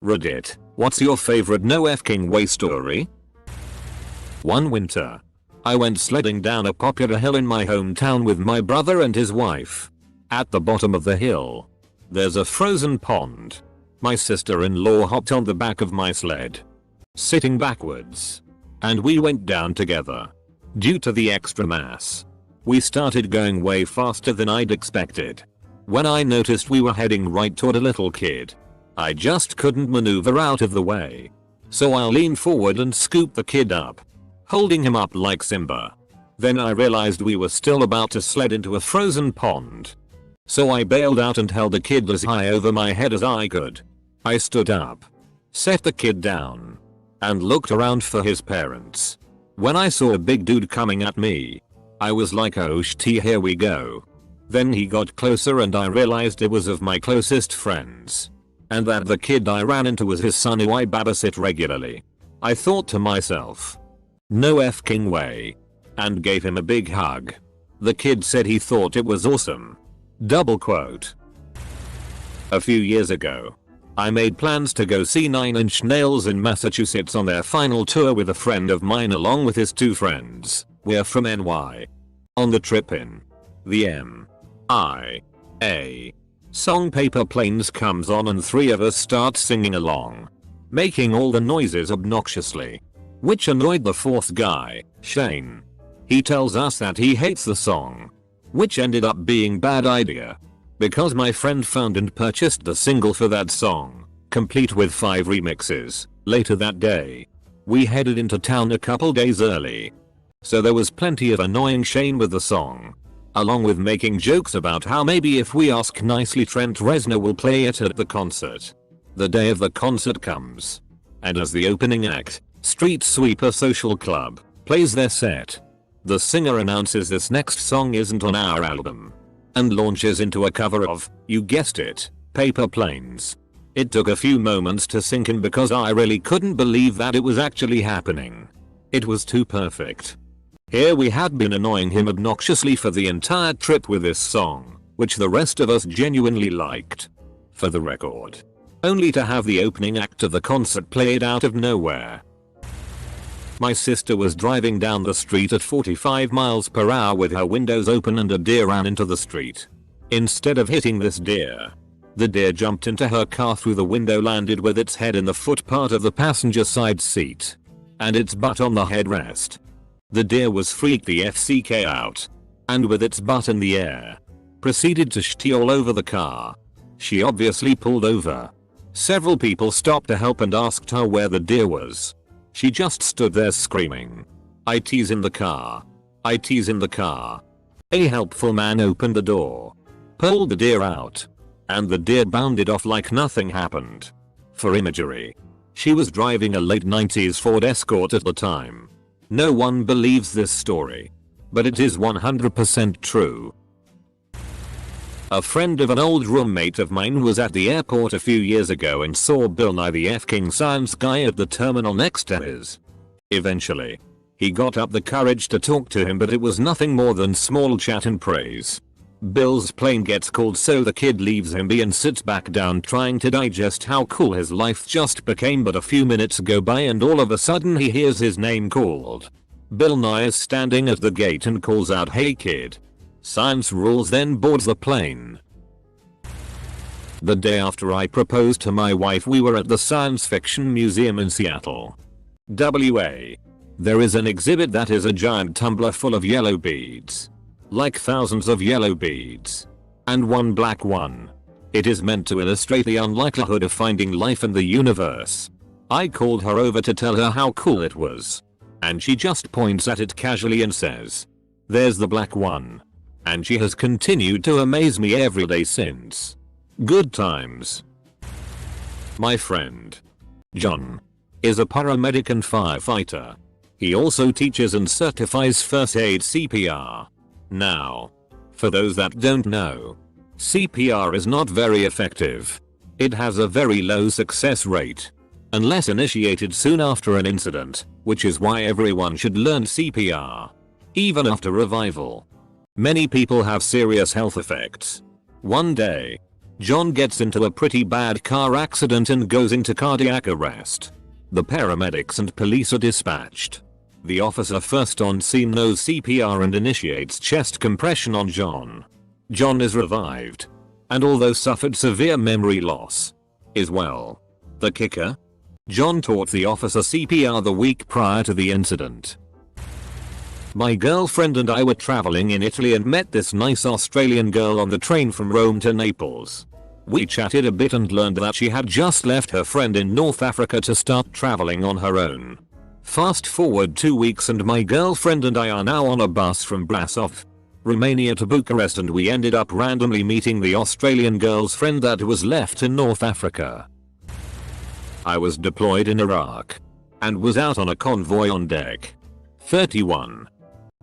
Reddit, what's your favorite no fking way story? One winter, I went sledding down a popular hill in my hometown with my brother and his wife. At the bottom of the hill, there's a frozen pond. My sister-in-law hopped on the back of my sled, sitting backwards, and we went down together. Due to the extra mass, we started going way faster than I'd expected. When I noticed we were heading right toward a little kid, I just couldn't maneuver out of the way. So I leaned forward and scooped the kid up, holding him up like Simba. Then I realized we were still about to sled into a frozen pond. So I bailed out and held the kid as high over my head as I could. I stood up, set the kid down, and looked around for his parents. When I saw a big dude coming at me, I was like, oh shit, here we go. Then he got closer and I realized it was of my closest friends, and that the kid I ran into was his son who I babysit regularly. I thought to myself, no fking way, and gave him a big hug. The kid said he thought it was awesome. Double quote. A few years ago, I made plans to go see Nine Inch Nails in Massachusetts on their final tour with a friend of mine along with his two friends. We're from NY. On the trip in, the M.I.A. song Paper Planes comes on and three of us start singing along, making all the noises obnoxiously, which annoyed the fourth guy, Shane. He tells us that he hates the song, which ended up being bad idea, because my friend found and purchased the single for that song, complete with 5 remixes. Later that day, we headed into town a couple days early, so there was plenty of annoying Shane with the song, along with making jokes about how maybe if we ask nicely Trent Reznor will play it at the concert. The day of the concert comes, and as the opening act, Street Sweeper Social Club, plays their set, the singer announces this next song isn't on our album, and launches into a cover of, you guessed it, Paper Planes. It took a few moments to sink in because I really couldn't believe that it was actually happening. It was too perfect. Here we had been annoying him obnoxiously for the entire trip with this song, which the rest of us genuinely liked, for the record, only to have the opening act of the concert played out of nowhere. My sister was driving down the street at 45 miles per hour with her windows open and a deer ran into the street. Instead of hitting this deer, the deer jumped into her car through the window, landed with its head in the foot part of the passenger side seat, and its butt on the headrest. The deer was freaked the FCK out, and with its butt in the air, proceeded to shit all over the car. She obviously pulled over. Several people stopped to help and asked her where the deer was. She just stood there screaming, "IT's in the car. IT's in the car." A helpful man opened the door, pulled the deer out, and the deer bounded off like nothing happened. For imagery, she was driving a late 90s Ford Escort at the time. No one believes this story, but it is 100% true. A friend of an old roommate of mine was at the airport a few years ago and saw Bill Nye the fking Science Guy at the terminal next to his. Eventually, he got up the courage to talk to him, but it was nothing more than small chat and praise. Bill's plane gets called, so the kid leaves him be and sits back down trying to digest how cool his life just became, but a few minutes go by and all of a sudden he hears his name called. Bill Nye is standing at the gate and calls out, "Hey kid. Science rules," then boards the plane. The day after I proposed to my wife, we were at the Science Fiction Museum in Seattle, WA. There is an exhibit that is a giant tumbler full of yellow beads. Like thousands of yellow beads. And one black one. It is meant to illustrate the unlikelihood of finding life in the universe. I called her over to tell her how cool it was, and she just points at it casually and says, "There's the black one." And she has continued to amaze me every day since. Good times. My friend, John, is a paramedic and firefighter. He also teaches and certifies first aid CPR. Now, for those that don't know, CPR is not very effective. It has a very low success rate, unless initiated soon after an incident, which is why everyone should learn CPR, even after revival. Many people have serious health effects. One day, John gets into a pretty bad car accident and goes into cardiac arrest. The paramedics and police are dispatched. The officer first on scene knows CPR and initiates chest compression on John. John is revived, and although suffered severe memory loss, is well. The kicker? John taught the officer CPR the week prior to the incident. My girlfriend and I were traveling in Italy and met this nice Australian girl on the train from Rome to Naples. We chatted a bit and learned that she had just left her friend in North Africa to start traveling on her own. Fast forward 2 weeks and my girlfriend and I are now on a bus from Brasov, Romania to Bucharest, and we ended up randomly meeting the Australian girl's friend that was left in North Africa. I was deployed in Iraq and was out on a convoy on deck. 31.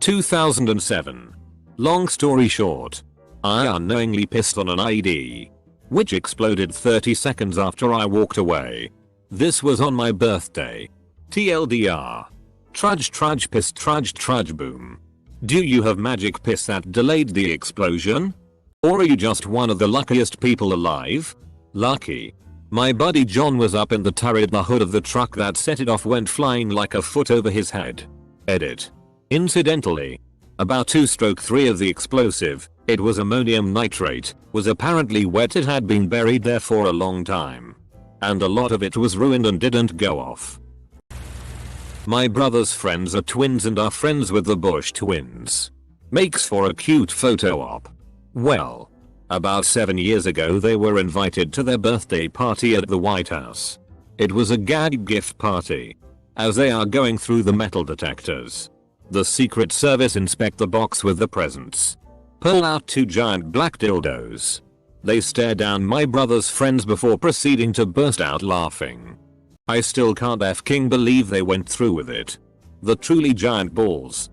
2007. Long story short, I unknowingly pissed on an IED, which exploded 30 seconds after I walked away. This was on my birthday. TLDR. Trudge trudge piss trudge trudge boom. Do you have magic piss that delayed the explosion? Or are you just one of the luckiest people alive? Lucky. My buddy John was up in the turret. The hood of the truck that set it off went flying like a foot over his head. Edit. Incidentally, about 2/3 of the explosive, it was ammonium nitrate, was apparently wet. It had been buried there for a long time, and a lot of it was ruined and didn't go off. My brother's friends are twins and are friends with the Bush twins. Makes for a cute photo op. Well, about 7 years ago they were invited to their birthday party at the White House. It was a gag gift party. As they are going through the metal detectors, the Secret Service inspect the box with the presents. Pull out 2 giant black dildos. They stare down my brother's friends before proceeding to burst out laughing. I still can't f***ing believe they went through with it. The truly giant balls.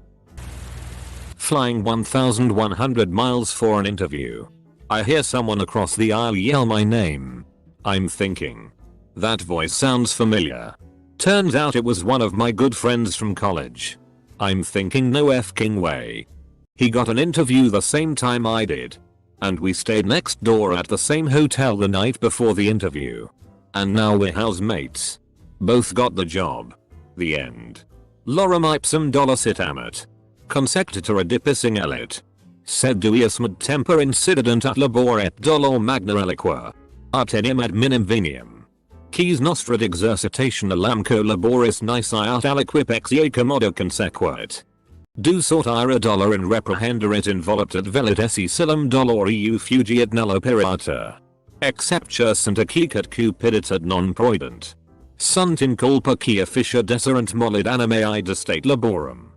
Flying 1,100 miles for an interview. I hear someone across the aisle yell my name. I'm thinking, that voice sounds familiar. Turns out it was one of my good friends from college. I'm thinking, no f***ing way. He got an interview the same time I did. And we stayed next door at the same hotel the night before the interview. And now we're housemates. Both got the job. The end. Lorem ipsum sit amet. Consectetur adipissing elit. Sed duius mad temper incident at labor et dolor magna reliqua. Artenium ad minim venium. Quis nostrat exercitation alamco laboris nisi aut aliquip exia commodo consequit. Do sort ira dolor in reprehenderit involupt velit esse silum dolor eu fugiet nello pirata. Exceptur santa cicat cupiditat non proident. Sunt in culpa quia fiscia deserent molid animae destate laborum.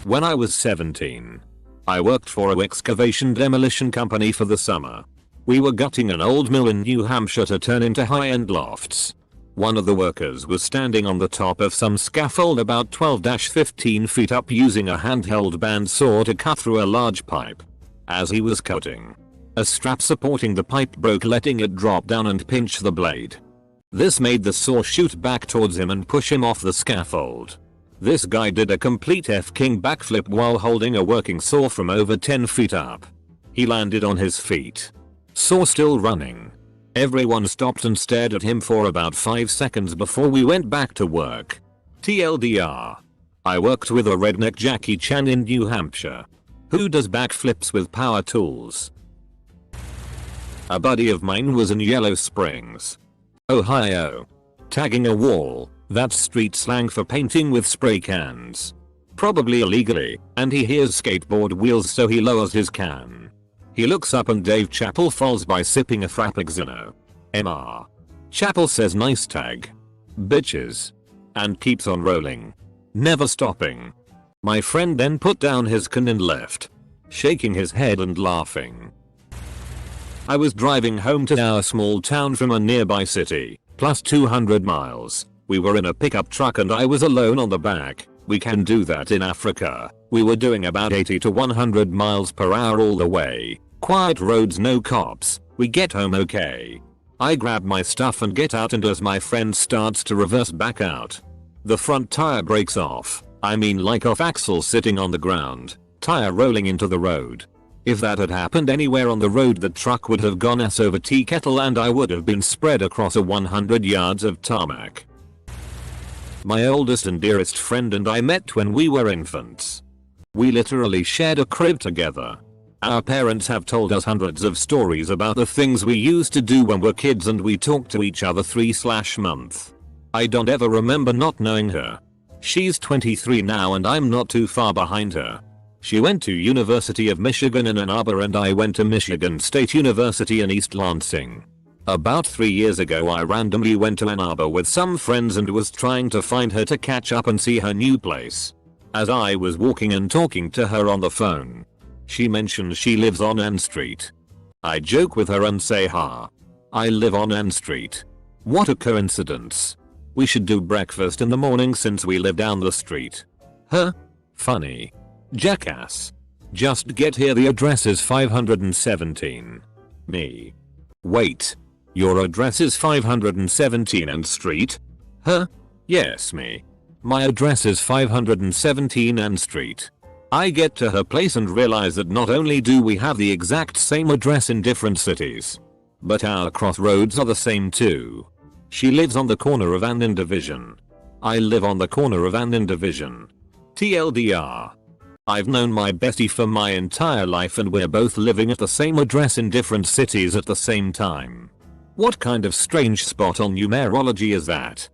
When I was 17, I worked for a excavation demolition company for the summer. We were gutting an old mill in New Hampshire to turn into high-end lofts. One of the workers was standing on the top of some scaffold about 12-15 feet up using a handheld bandsaw to cut through a large pipe. As he was cutting, a strap supporting the pipe broke, letting it drop down and pinch the blade. This made the saw shoot back towards him and push him off the scaffold. This guy did a complete f***ing backflip while holding a working saw from over 10 feet up. He landed on his feet. Saw still running. Everyone stopped and stared at him for about 5 seconds before we went back to work. TLDR. I worked with a redneck Jackie Chan in New Hampshire, who does backflips with power tools. A buddy of mine was in Yellow Springs, Ohio, tagging a wall. That's street slang for painting with spray cans. Probably illegally, and he hears skateboard wheels, so he lowers his can. He looks up and Dave Chappelle falls by sipping a Frappuccino. MR. Chappelle says nice tag, bitches, and keeps on rolling, never stopping. My friend then put down his can and left, shaking his head and laughing. I was driving home to our small town from a nearby city, plus 200 miles. We were in a pickup truck and I was alone on the back. We can do that in Africa. We were doing about 80 to 100 miles per hour all the way. Quiet roads, no cops. We get home okay. I grab my stuff and get out, and as my friend starts to reverse back out, the front tire breaks off. I mean like off axle, sitting on the ground, tire rolling into the road. If that had happened anywhere on the road, the truck would have gone ass over tea kettle and I would have been spread across a 100 yards of tarmac. My oldest and dearest friend and I met when we were infants. We literally shared a crib together. Our parents have told us hundreds of stories about the things we used to do when we were kids, and we talked to each other 3/month. I don't ever remember not knowing her. She's 23 now and I'm not too far behind her. She went to University of Michigan in Ann Arbor and I went to Michigan State University in East Lansing. About 3 years ago I randomly went to Ann Arbor with some friends and was trying to find her to catch up and see her new place. As I was walking and talking to her on the phone, she mentioned she lives on N Street. I joke with her and say, "Ha, I live on N Street. What a coincidence. We should do breakfast in the morning since we live down the street." Huh? Funny. Jackass. Just get here, the address is 517. Me. Wait. Your address is 517 N Street? Huh? Yes, me. My address is 517 N Street. I get to her place and realize that not only do we have the exact same address in different cities, but our crossroads are the same too. She lives on the corner of Ann and Division. I live on the corner of Ann and Division. TLDR. I've known my bestie for my entire life and we're both living at the same address in different cities at the same time. What kind of strange spot on numerology is that?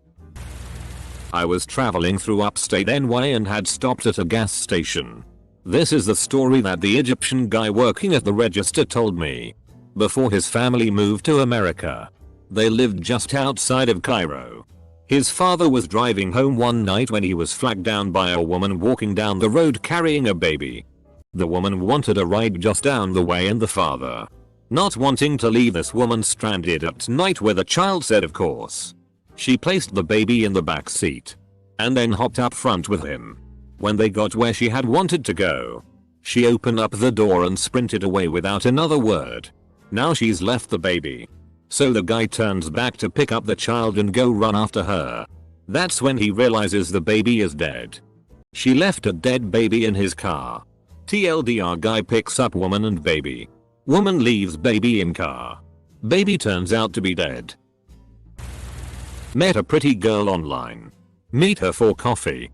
I was traveling through upstate NY and had stopped at a gas station. This is the story that the Egyptian guy working at the register told me. Before his family moved to America, they lived just outside of Cairo. His father was driving home one night when he was flagged down by a woman walking down the road carrying a baby. The woman wanted a ride just down the way and the father, not wanting to leave this woman stranded at night with a child, said of course. She placed the baby in the back seat and then hopped up front with him. When they got where she had wanted to go, she opened up the door and sprinted away without another word. Now she's left the baby. So the guy turns back to pick up the child and go run after her. That's when he realizes the baby is dead. She left a dead baby in his car. TLDR, guy picks up woman and baby. Woman leaves baby in car. Baby turns out to be dead. Met a pretty girl online. Meet her for coffee.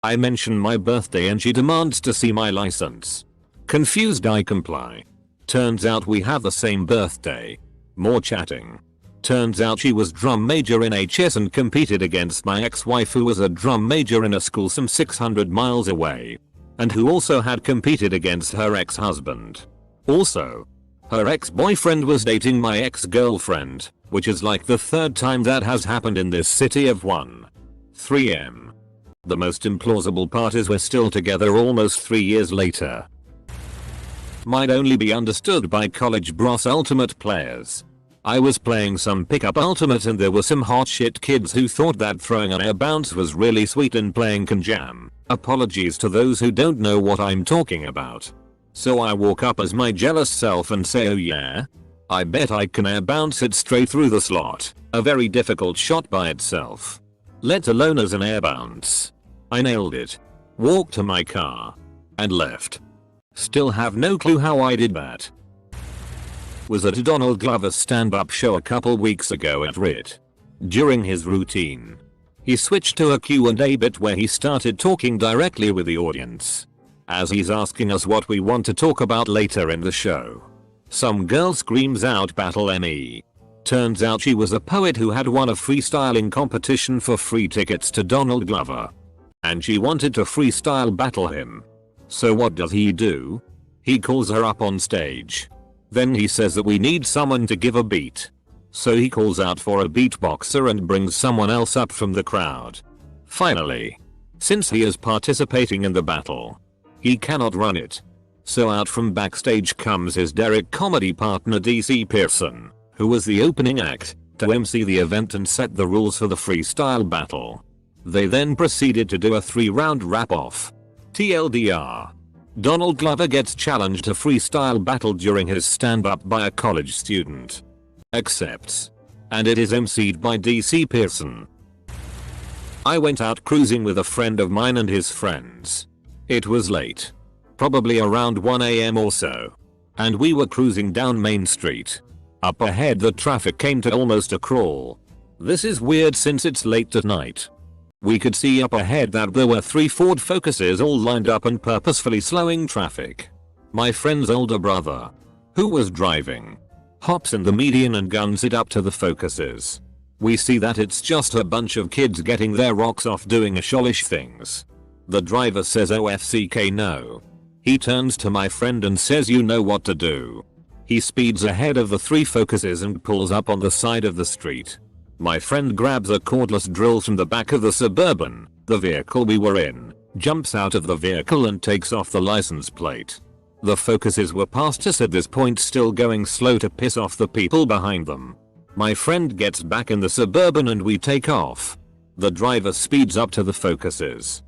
I mention my birthday and she demands to see my license. Confused, I comply. Turns out we have the same birthday. More chatting. Turns out she was drum major in HS and competed against my ex-wife who was a drum major in a school some 600 miles away, and who also had competed against her ex-husband. Also, her ex-boyfriend was dating my ex-girlfriend, which is like the third time that has happened in this city of 3M. The most implausible part is we're still together almost 3 years later. Might only be understood by college bros ultimate players. I was playing some pickup ultimate and there were some hot shit kids who thought that throwing an air bounce was really sweet and playing can jam. Apologies to those who don't know what I'm talking about. So I walk up as my jealous self and say, "Oh yeah? I bet I can air bounce it straight through the slot." A very difficult shot by itself, let alone as an air bounce. I nailed it, walked to my car, and left. Still have no clue how I did that. Was at Donald Glover's stand-up show a couple weeks ago at RedditJar. During his routine, he switched to a Q&A bit where he started talking directly with the audience, as he's asking us what we want to talk about later in the show. Some girl screams out, "Battle me." Turns out she was a poet who had won a freestyling competition for free tickets to Donald Glover, and she wanted to freestyle battle him. So what does he do? He calls her up on stage. Then he says that we need someone to give a beat. So he calls out for a beatboxer and brings someone else up from the crowd. Finally, since he is participating in the battle, he cannot run it. So out from backstage comes his Derek comedy partner DC Pearson, who was the opening act, to MC the event and set the rules for the freestyle battle. They then proceeded to do a 3-round wrap-off. TLDR. Donald Glover gets challenged to freestyle battle during his stand-up by a college student. Accepts. And it is MC'd by DC Pearson. I went out cruising with a friend of mine and his friends. It was late. Probably around 1 AM or so. and we were cruising down Main Street. Up ahead the traffic came to almost a crawl. This is weird since it's late at night. We could see up ahead that there were 3 Ford Focuses all lined up and purposefully slowing traffic. My friend's older brother, who was driving, hops in the median and guns it up to the Focuses. We see that it's just a bunch of kids getting their rocks off doing sholish things. The driver says OFCK no. He turns to my friend and says you know what to do. He speeds ahead of the 3 Focuses and pulls up on the side of the street. My friend grabs a cordless drill from the back of the Suburban, the vehicle we were in, jumps out of the vehicle and takes off the license plate. The Focuses were past us at this point, still going slow to piss off the people behind them. My friend gets back in the Suburban and we take off. The driver speeds up to the Focuses,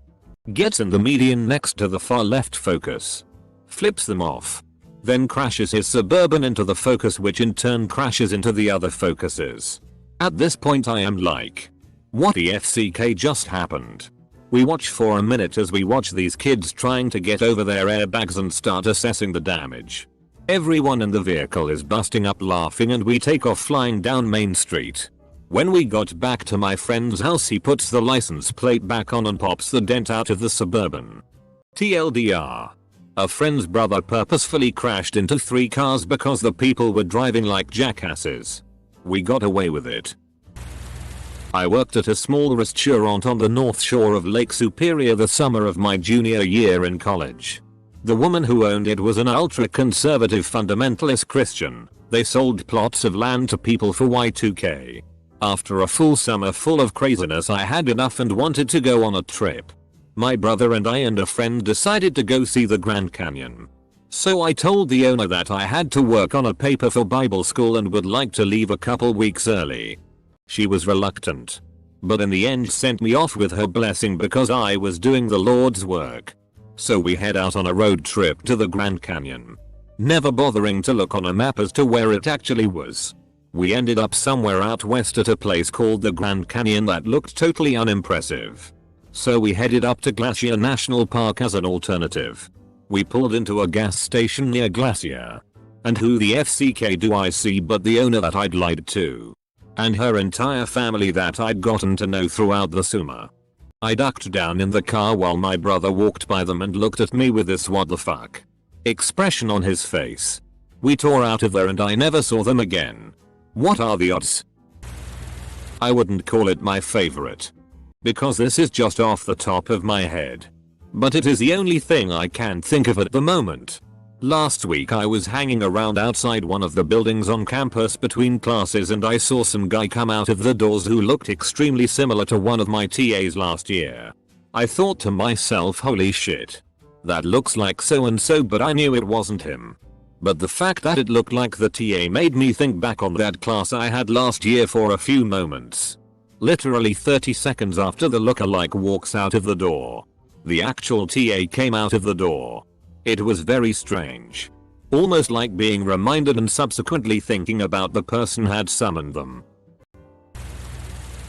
gets in the median next to the far left Focus, flips them off, then crashes his Suburban into the Focus, which in turn crashes into the other Focuses. At this point I am like, what the FCK just happened? We watch for a minute as we watch these kids trying to get over their airbags and start assessing the damage. Everyone in the vehicle is busting up laughing and we take off flying down Main Street. When we got back to my friend's house he puts the license plate back on and pops the dent out of the Suburban. TLDR. A friend's brother purposefully crashed into 3 cars because the people were driving like jackasses. We got away with it. I worked at a small restaurant on the north shore of Lake Superior the summer of my junior year in college. The woman who owned it was an ultra-conservative fundamentalist Christian. They sold plots of land to people for Y2K. After a full summer full of craziness I had enough and wanted to go on a trip. My brother and I and a friend decided to go see the Grand Canyon. So I told the owner that I had to work on a paper for Bible school and would like to leave a couple weeks early. She was reluctant, but in the end sent me off with her blessing because I was doing the Lord's work. So we head out on a road trip to the Grand Canyon, never bothering to look on a map as to where it actually was. We ended up somewhere out west at a place called the Grand Canyon that looked totally unimpressive. So we headed up to Glacier National Park as an alternative. We pulled into a gas station near Glacier. And who the FCK do I see but the owner that I'd lied to. And her entire family that I'd gotten to know throughout the summer. I ducked down in the car while my brother walked by them and looked at me with this what the fuck expression on his face. We tore out of there and I never saw them again. What are the odds? I wouldn't call it my favorite, because this is just off the top of my head. But it is the only thing I can think of at the moment. Last week I was hanging around outside one of the buildings on campus between classes and I saw some guy come out of the doors who looked extremely similar to one of my TAs last year. I thought to myself, holy shit. That looks like so and so, but I knew it wasn't him. But the fact that it looked like the TA made me think back on that class I had last year for a few moments. Literally 30 seconds after the lookalike walks out of the door, the actual TA came out of the door. It was very strange. Almost like being reminded and subsequently thinking about the person had summoned them.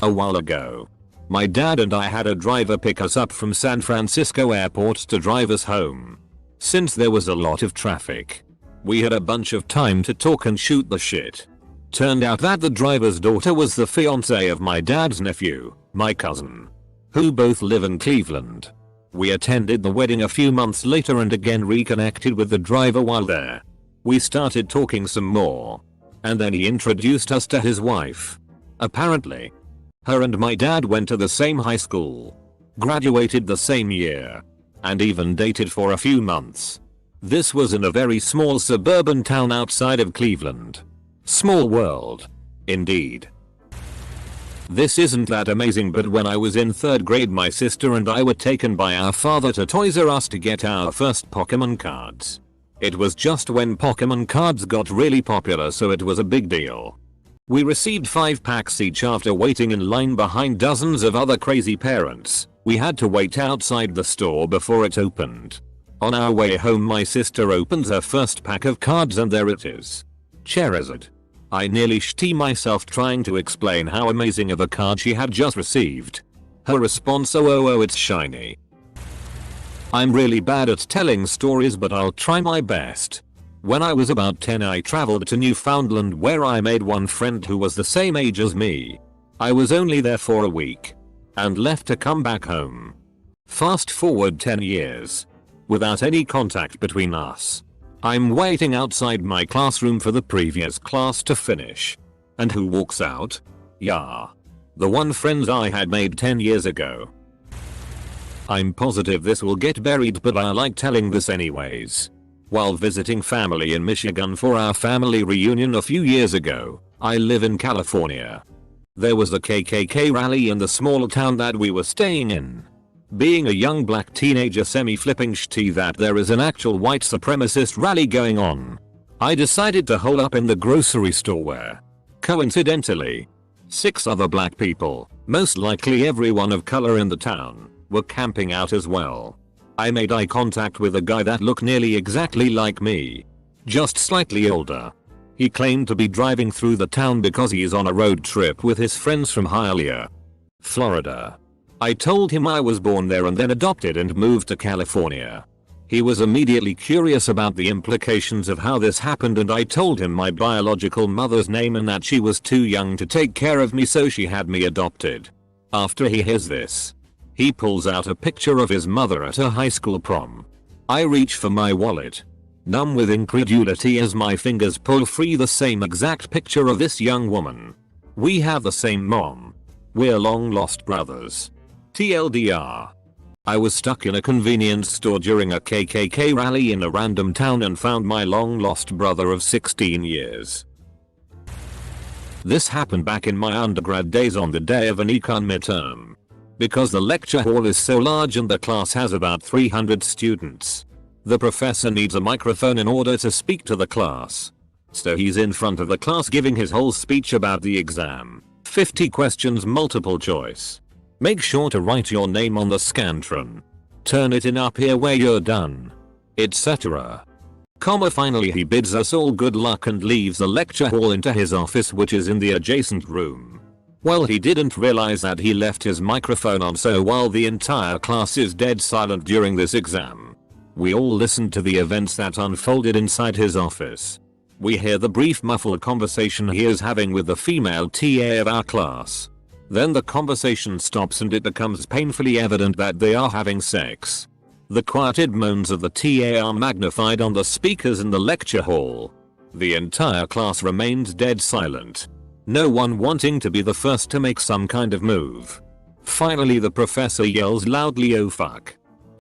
A while ago, my dad and I had a driver pick us up from San Francisco Airport to drive us home. Since there was a lot of traffic, we had a bunch of time to talk and shoot the shit. Turned out that the driver's daughter was the fiancée of my dad's nephew, my cousin, who both live in Cleveland. We attended the wedding a few months later and again reconnected with the driver while there. We started talking some more, and then he introduced us to his wife. Apparently, her and my dad went to the same high school, graduated the same year, and even dated for a few months. This was in a very small suburban town outside of Cleveland. Small world, indeed. This isn't that amazing, but when I was in 3rd grade my sister and I were taken by our father to Toys R Us to get our first Pokemon cards. It was just when Pokemon cards got really popular, so it was a big deal. We received 5 packs each after waiting in line behind dozens of other crazy parents. We had to wait outside the store before it opened. On our way home my sister opens her first pack of cards and there it is. Charizard. I nearly shit myself trying to explain how amazing of a card she had just received. Her response, oh it's shiny. I'm really bad at telling stories, but I'll try my best. When I was about 10 I traveled to Newfoundland where I made one friend who was the same age as me. I was only there for a week and left to come back home. Fast forward 10 years. Without any contact between us. I'm waiting outside my classroom for the previous class to finish. And who walks out? Yeah. The one friend I had made 10 years ago. I'm positive this will get buried, but I like telling this anyways. While visiting family in Michigan for our family reunion a few years ago, I live in California. There was a KKK rally in the small town that we were staying in. Being a young black teenager semi-flipping shitty that there is an actual white supremacist rally going on, I decided to hole up in the grocery store where, coincidentally, 6 other black people, most likely everyone of color in the town, were camping out as well. I made eye contact with a guy that looked nearly exactly like me, just slightly older. He claimed to be driving through the town because he is on a road trip with his friends from Hialeah, Florida. I told him I was born there and then adopted and moved to California. He was immediately curious about the implications of how this happened, and I told him my biological mother's name and that she was too young to take care of me, so she had me adopted. After he hears this, he pulls out a picture of his mother at her high school prom. I reach for my wallet, numb with incredulity as my fingers pull free the same exact picture of this young woman. We have the same mom. We're long lost brothers. TLDR. I was stuck in a convenience store during a KKK rally in a random town and found my long lost brother of 16 years. This happened back in my undergrad days on the day of an econ midterm. Because the lecture hall is so large and the class has about 300 students, the professor needs a microphone in order to speak to the class. So he's in front of the class giving his whole speech about the exam. 50 questions, multiple choice. Make sure to write your name on the Scantron. Turn it in up here where you're done. Etc. Finally he bids us all good luck and leaves the lecture hall into his office, which is in the adjacent room. Well, he didn't realize that he left his microphone on, so while the entire class is dead silent during this exam, we all listen to the events that unfolded inside his office. We hear the brief muffled conversation he is having with the female TA of our class. Then the conversation stops and it becomes painfully evident that they are having sex. The quieted moans of the TA are magnified on the speakers in the lecture hall. The entire class remains dead silent. No one wanting to be the first to make some kind of move. Finally the professor yells loudly, "Oh fuck."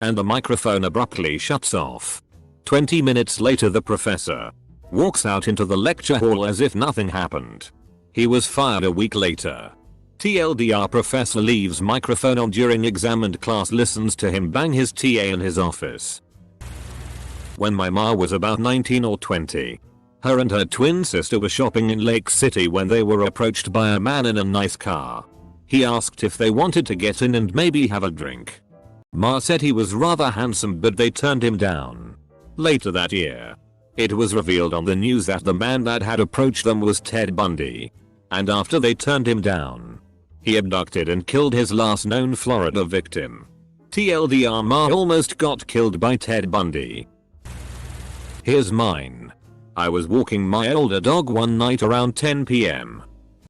And the microphone abruptly shuts off. 20 minutes later the professor walks out into the lecture hall as if nothing happened. He was fired a week later. TLDR professor leaves microphone on during exam and class listens to him bang his TA in his office. When my ma was about 19 or 20, her and her twin sister were shopping in Lake City when they were approached by a man in a nice car. He asked if they wanted to get in and maybe have a drink. Ma said he was rather handsome, but they turned him down. Later that year, it was revealed on the news that the man that had approached them was Ted Bundy. And after they turned him down, he abducted and killed his last known Florida victim. TLDR, Ma almost got killed by Ted Bundy. Here's mine. I was walking my older dog one night around 10 PM.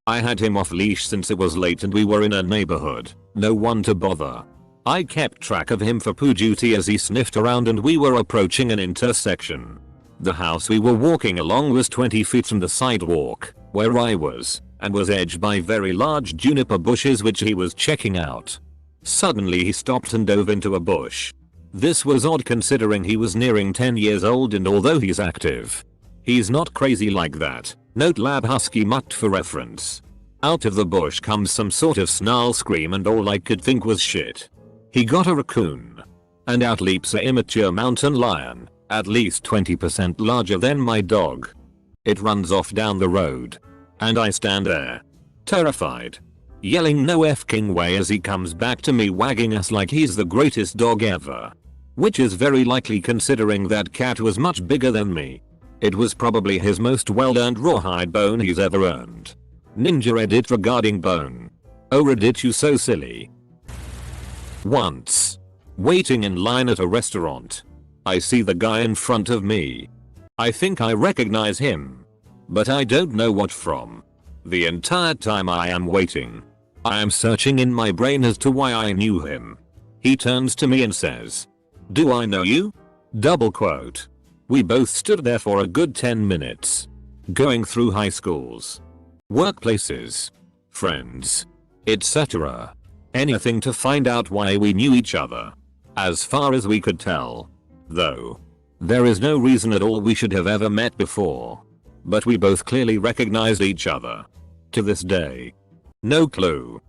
I had him off leash since it was late and we were in a neighborhood, no one to bother. I kept track of him for poo duty as he sniffed around and we were approaching an intersection. The house we were walking along was 20 feet from the sidewalk, where I was, and was edged by very large juniper bushes which he was checking out. Suddenly he stopped and dove into a bush. This was odd considering he was nearing 10 years old and although he's active, he's not crazy like that. Note lab husky mutt for reference. Out of the bush comes some sort of snarl scream and all I could think was shit. He got a raccoon. And out leaps a immature mountain lion, at least 20% larger than my dog. It runs off down the road. And I stand there, terrified, yelling no f***ing way as he comes back to me wagging ass like he's the greatest dog ever. Which is very likely considering that cat was much bigger than me. It was probably his most well-earned rawhide bone he's ever earned. Ninja Reddit regarding bone. Oh Reddit, you so silly. Once, waiting in line at a restaurant, I see the guy in front of me. I think I recognize him. But I don't know what from. The entire time I am waiting, I am searching in my brain as to why I knew him. He turns to me and says, "Do I know you?" Double quote. We both stood there for a good 10 minutes. Going through high schools, workplaces, friends, etc. Anything to find out why we knew each other. As far as we could tell, though, there is no reason at all we should have ever met before. But we both clearly recognized each other. To this day, no clue